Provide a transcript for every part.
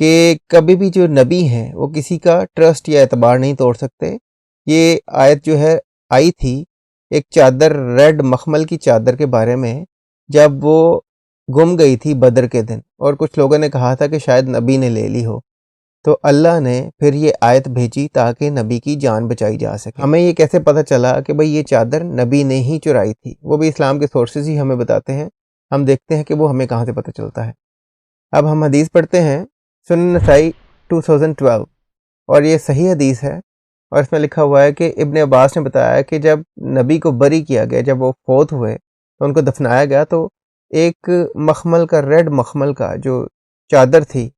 کہ کبھی بھی جو نبی ہیں وہ کسی کا ٹرسٹ یا اعتبار نہیں توڑ سکتے. یہ آیت جو ہے آئی تھی ایک چادر ریڈ مخمل کی چادر کے بارے میں جب وہ گم گئی تھی بدر کے دن اور کچھ لوگوں نے کہا تھا کہ شاید نبی نے لے لی ہو. تو اللہ نے پھر یہ آیت بھیجی تاکہ نبی کی جان بچائی جا سکے. ہمیں یہ کیسے پتہ چلا کہ بھئی یہ چادر نبی نے ہی چرائی تھی؟ وہ بھی اسلام کے سورسز ہی ہمیں بتاتے ہیں. ہم دیکھتے ہیں کہ وہ ہمیں کہاں سے پتہ چلتا ہے. اب ہم حدیث پڑھتے ہیں سنن نسائی 2012 اور یہ صحیح حدیث ہے اور اس میں لکھا ہوا ہے کہ ابن عباس نے بتایا کہ جب نبی کو بری کیا گیا، جب وہ فوت ہوئے تو ان کو دفنایا گیا تو ایک مخمل کا ریڈ مخمل کا جو چادر تھی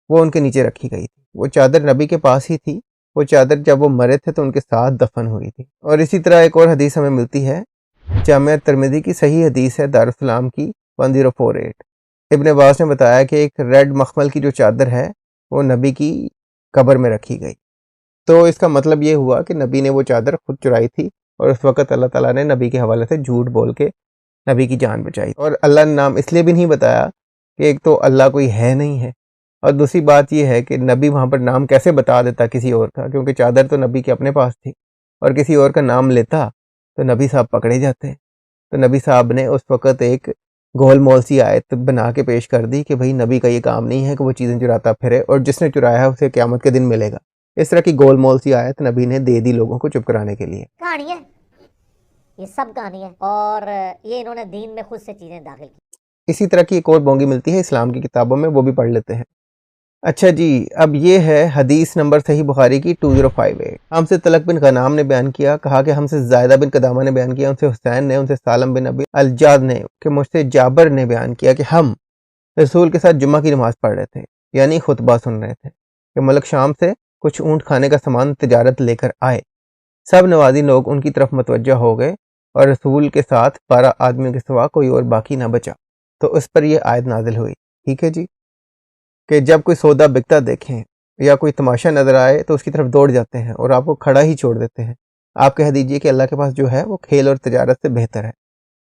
وہ ان کے نیچے رکھی گئی تھی. وہ چادر نبی کے پاس ہی تھی. وہ چادر جب وہ مرے تھے تو ان کے ساتھ دفن ہوئی تھی. اور اسی طرح ایک اور حدیث ہمیں ملتی ہے جامعہ ترمذی کی صحیح حدیث ہے دارالسلام کی 1048. ابن عباس نے بتایا کہ ایک ریڈ مخمل کی جو چادر ہے وہ نبی کی قبر میں رکھی گئی. تو اس کا مطلب یہ ہوا کہ نبی نے وہ چادر خود چرائی تھی اور اس وقت اللہ تعالیٰ نے نبی کے حوالے سے جھوٹ بول کے نبی کی جان بچائی. اور اللہ نے نام اس لیے بھی نہیں بتایا کہ ایک تو اللہ کوئی ہے نہیں ہے اور دوسری بات یہ ہے کہ نبی وہاں پر نام کیسے بتا دیتا کسی اور کا، کیونکہ چادر تو نبی کے اپنے پاس تھی اور کسی اور کا نام لیتا تو نبی صاحب پکڑے جاتے. تو نبی صاحب نے اس وقت ایک گول مول سی آیت بنا کے پیش کر دی کہ بھئی نبی کا یہ کام نہیں ہے کہ وہ چیزیں چراتا پھرے اور جس نے چرایا ہے اسے قیامت کے دن ملے گا. اس طرح کی گول مول سی آیت نبی نے دے دی لوگوں کو چپ کرانے کے لیے. کہانی ہے، یہ سب کہانی ہے اور یہ انہوں نے دین میں خود سے چیزیں داخل کی. اسی طرح کی ایک اور بونگی ملتی ہے اسلام کی کتابوں میں، وہ بھی پڑھ لیتے ہیں. اچھا جی، اب یہ ہے حدیث نمبر صحیح بخاری کی 2058. ہم سے طلق بن غنام نے بیان کیا، کہا کہ ہم سے زائدہ بن قدامہ نے بیان کیا، ان سے حسین نے، ان سے سالم بن ابی الجاد نے، کہ مجھ سے جابر نے بیان کیا کہ ہم رسول کے ساتھ جمعہ کی نماز پڑھ رہے تھے، یعنی خطبہ سن رہے تھے کہ ملک شام سے کچھ اونٹ کھانے کا سامان تجارت لے کر آئے. سب نوازی لوگ ان کی طرف متوجہ ہو گئے اور رسول کے ساتھ 12 آدمیوں کے سوا کوئی اور باقی نہ بچا. تو اس پر یہ آیت نازل ہوئی. ٹھیک ہے جی، کہ جب کوئی سودا بکتا دیکھیں یا کوئی تماشا نظر آئے تو اس کی طرف دوڑ جاتے ہیں اور آپ کو کھڑا ہی چھوڑ دیتے ہیں. آپ کہہ دیجئے کہ اللہ کے پاس جو ہے وہ کھیل اور تجارت سے بہتر ہے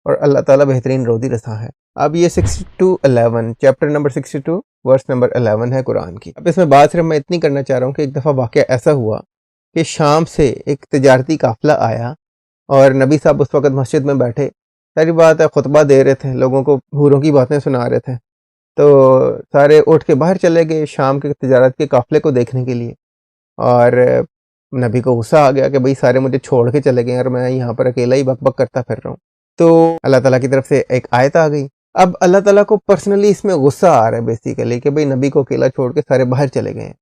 اور اللہ تعالیٰ بہترین روزی رساں ہے. اب یہ 62:11 چیپٹر نمبر 62 ورس نمبر 11 ہے قرآن کی. اب اس میں بات صرف میں اتنی کرنا چاہ رہا ہوں کہ ایک دفعہ واقعہ ایسا ہوا کہ شام سے ایک تجارتی قافلہ آیا اور نبی صاحب اس وقت مسجد میں بیٹھے. ساری بات ہے خطبہ دے رہے تھے، لوگوں کو حوروں کی باتیں سنا رہے تھے. تو سارے اٹھ کے باہر چلے گئے شام کے تجارت کے قافلے کو دیکھنے کے لیے اور نبی کو غصہ آ گیا کہ بھئی سارے مجھے چھوڑ کے چلے گئے اور میں یہاں پر اکیلا ہی بک بک کرتا پھر رہا ہوں. تو اللہ تعالیٰ کی طرف سے ایک آیت آ گئی. اب اللہ تعالیٰ کو پرسنلی اس میں غصہ آ رہا ہے بیسیکلی کہ بھئی نبی کو اکیلا چھوڑ کے سارے باہر چلے گئے ہیں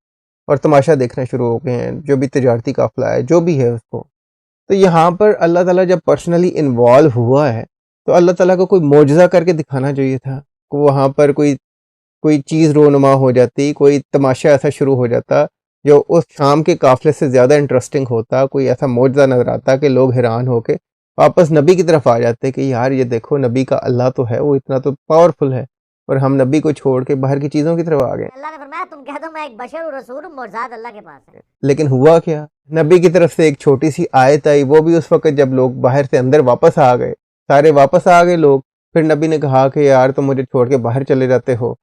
اور تماشا دیکھنا شروع ہو گئے ہیں، جو بھی تجارتی قافلہ ہے جو بھی ہے اس کو. تو یہاں پر اللہ تعالیٰ جب پرسنلی انوالو ہوا ہے تو اللہ تعالیٰ کو کوئی معجزہ کر کے دکھانا چاہیے تھا کہ وہاں پر کوئی چیز رونما ہو جاتی، کوئی تماشا ایسا شروع ہو جاتا جو اس شام کے قافلے سے زیادہ انٹرسٹنگ ہوتا، کوئی ایسا معجزہ نظر آتا کہ لوگ حیران ہو کے واپس نبی کی طرف آ جاتے کہ یار یہ دیکھو نبی کا اللہ تو ہے، وہ اتنا تو پاورفل ہے اور ہم نبی کو چھوڑ کے باہر کی چیزوں کی طرف آ گئے. اللہ نے فرمایا تم کہہ دو میں ایک بشر ہوں، رسول ہوں، معجزات اللہ کے پاس ہے. لیکن ہوا کیا؟ نبی کی طرف سے ایک چھوٹی سی آیت آئی، وہ بھی اس وقت جب لوگ باہر سے اندر واپس آ گئے، سارے واپس آ گئے لوگ. پھر نبی نے کہا کہ یار تم مجھے چھوڑ کے باہر چلے جاتے ہو،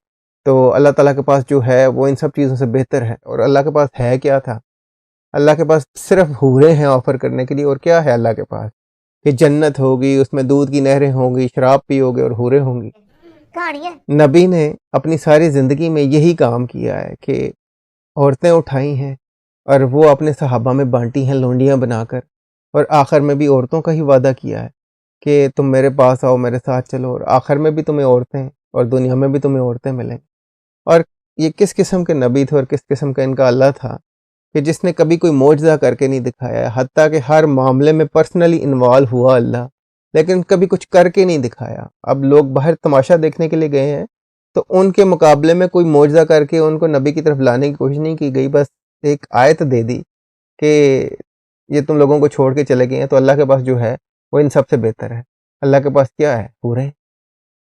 تو اللہ تعالیٰ کے پاس جو ہے وہ ان سب چیزوں سے بہتر ہے. اور اللہ کے پاس ہے کیا تھا؟ اللہ کے پاس صرف حوریں ہیں آفر کرنے کے لیے. اور کیا ہے اللہ کے پاس؟ کہ جنت ہوگی، اس میں دودھ کی نہریں ہوں گی، شراب پیو گے اور حوریں ہوں گی. کہانی ہے. نبی نے اپنی ساری زندگی میں یہی کام کیا ہے کہ عورتیں اٹھائی ہیں اور وہ اپنے صحابہ میں بانٹی ہیں لونڈیاں بنا کر، اور آخر میں بھی عورتوں کا ہی وعدہ کیا ہے کہ تم میرے پاس آؤ، میرے ساتھ چلو، اور آخر میں بھی تمہیں عورتیں اور دنیا میں بھی تمہیں عورتیں ملیں. اور یہ کس قسم کے نبی تھے اور کس قسم کا ان کا اللہ تھا کہ جس نے کبھی کوئی معجزہ کر کے نہیں دکھایا، حتیٰ کہ ہر معاملے میں پرسنلی انوالو ہوا اللہ، لیکن کبھی کچھ کر کے نہیں دکھایا. اب لوگ باہر تماشا دیکھنے کے لیے گئے ہیں تو ان کے مقابلے میں کوئی معجزہ کر کے ان کو نبی کی طرف لانے کی کوشش نہیں کی گئی، بس ایک آیت دے دی کہ یہ تم لوگوں کو چھوڑ کے چلے گئے ہیں، تو اللہ کے پاس جو ہے وہ ان سب سے بہتر ہے. اللہ کے پاس کیا ہے؟ حوریں.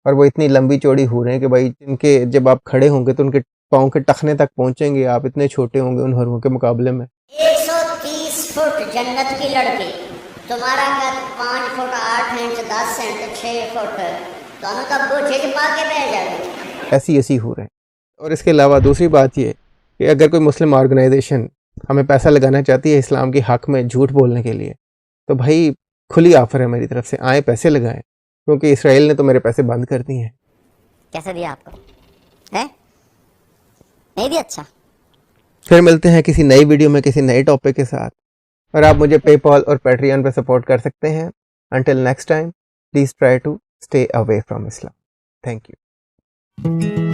اور وہ اتنی لمبی چوڑی حوریں کہ بھائی جن کے جب آپ کھڑے ہوں گے تو ان کے پاؤں کے ٹخنے تک پہنچیں گے، آپ اتنے چھوٹے ہوں گے ان حوروں کے مقابلے میں. 130 فٹ جنت کی لڑکی، تمہارا قد 5 فٹ 8 انچ 10 سینٹ 6 فٹ، دونوں کا بوجھ پا کے بہ جائے. ایسی حوریں. اور اس کے علاوہ دوسری بات یہ کہ اگر کوئی مسلم آرگنائزیشن ہمیں پیسہ لگانا چاہتی ہے اسلام کے حق میں جھوٹ بولنے کے لیے تو بھائی کھلی آفر ہے میری طرف سے, آئیں پیسے لگائیں, کیونکہ اسرائیل نے تو میرے پیسے بند کر دیے ہیں. کیسا دیا آپ کو ہے؟ نہیں دیا؟ اچھا, پھر ملتے ہیں کسی نئی ویڈیو میں کسی نئے ٹاپک کے ساتھ, اور آپ مجھے پے پال اور پیٹریون پہ سپورٹ کر سکتے ہیں. Until next time, please try to stay away from Islam. Thank you.